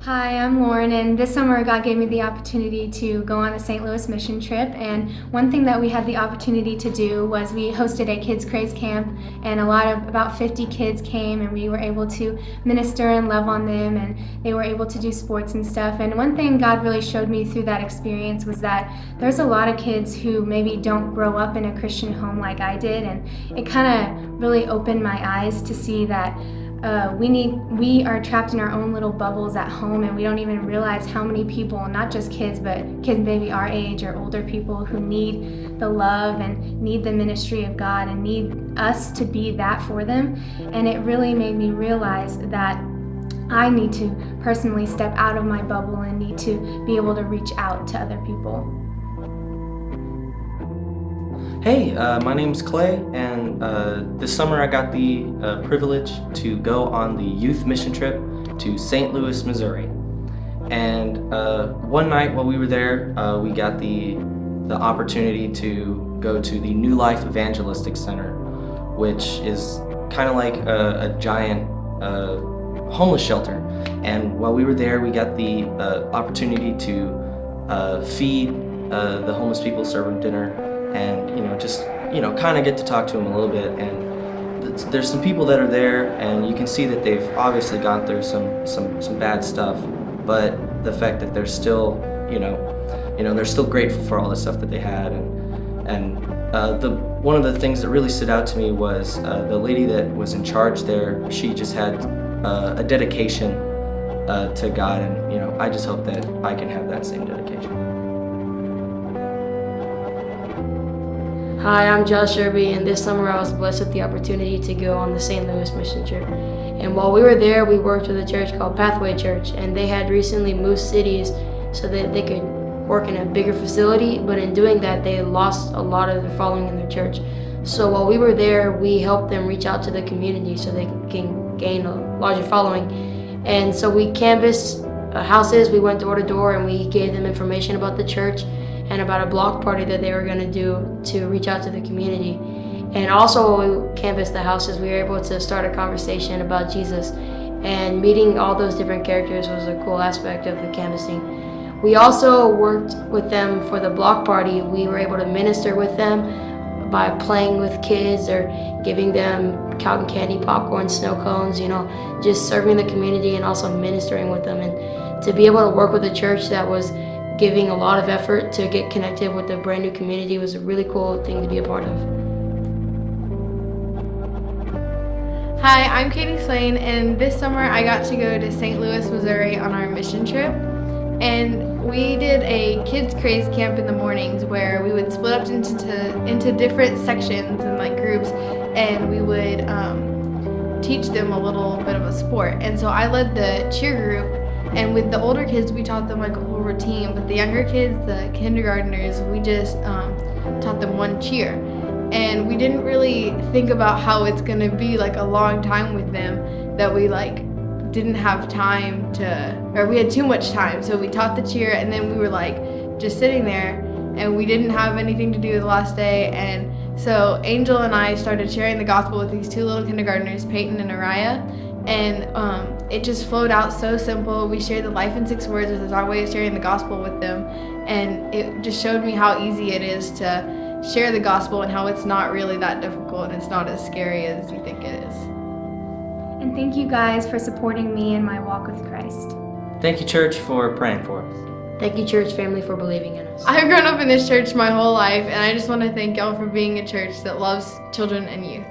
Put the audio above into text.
Hi, I'm Lauren, and this summer God gave me the opportunity to go on a St. Louis mission trip, and one thing that we had the opportunity to do was we hosted a Kids Craze Camp, and about 50 kids came, and we were able to minister and love on them, and they were able to do sports and stuff. And one thing God really showed me through that experience was that there's a lot of kids who maybe don't grow up in a Christian home like I did, and it kind of really opened my eyes to see that we are trapped in our own little bubbles at home, and we don't even realize how many people, not just kids, but kids maybe our age or older people, who need the love and need the ministry of God and need us to be that for them. And it really made me realize that I need to personally step out of my bubble and need to be able to reach out to other people. Hey, my name's Clay, and this summer I got the privilege to go on the youth mission trip to St. Louis, Missouri. And one night while we were there, we got the opportunity to go to the New Life Evangelistic Center, which is kind of like a giant homeless shelter. And while we were there, we got the opportunity to feed the homeless people, serve them dinner, and just kind of get to talk to them a little bit. And there's some people that are there, and you can see that they've obviously gone through some bad stuff, but the fact that they're still they're still grateful for all the stuff that they had. And one of the things that really stood out to me was the lady that was in charge there. She just had a dedication to God, and I just hope that I can have that same dedication. Hi, I'm Josh Sherby, and this summer I was blessed with the opportunity to go on the St. Louis mission trip. And while we were there, we worked with a church called Pathway Church, and they had recently moved cities so that they could work in a bigger facility, but in doing that, they lost a lot of their following in their church. So while we were there, we helped them reach out to the community so they can gain a larger following. And so we canvassed houses, we went door to door, and we gave them information about the church and about a block party that they were going to do to reach out to the community. And also when we canvassed the houses, we were able to start a conversation about Jesus, and meeting all those different characters was a cool aspect of the canvassing. We also worked with them for the block party. We were able to minister with them by playing with kids or giving them cotton candy, popcorn, snow cones, just serving the community and also ministering with them. And to be able to work with a church that was giving a lot of effort to get connected with a brand new community was a really cool thing to be a part of. Hi, I'm Katie Slane, and this summer I got to go to St. Louis, Missouri on our mission trip. And we did a Kids Craze Camp in the mornings where we would split up into different sections and groups, and we would teach them a little bit of a sport. And so I led the cheer group. And with the older kids, we taught them a whole routine. But the younger kids, the kindergartners, we just taught them one cheer. And we didn't really think about how it's going to be a long time with them, that we didn't have time or we had too much time. So we taught the cheer, and then we were just sitting there, and we didn't have anything to do the last day. And so Angel and I started sharing the gospel with these two little kindergartners, Peyton and Araya. And it just flowed out so simple. We shared the life in 6 words as our way of sharing the gospel with them. And it just showed me how easy it is to share the gospel and how it's not really that difficult and it's not as scary as you think it is. And thank you guys for supporting me in my walk with Christ. Thank you, church, for praying for us. Thank you, church family, for believing in us. I've grown up in this church my whole life, and I just want to thank y'all for being a church that loves children and youth.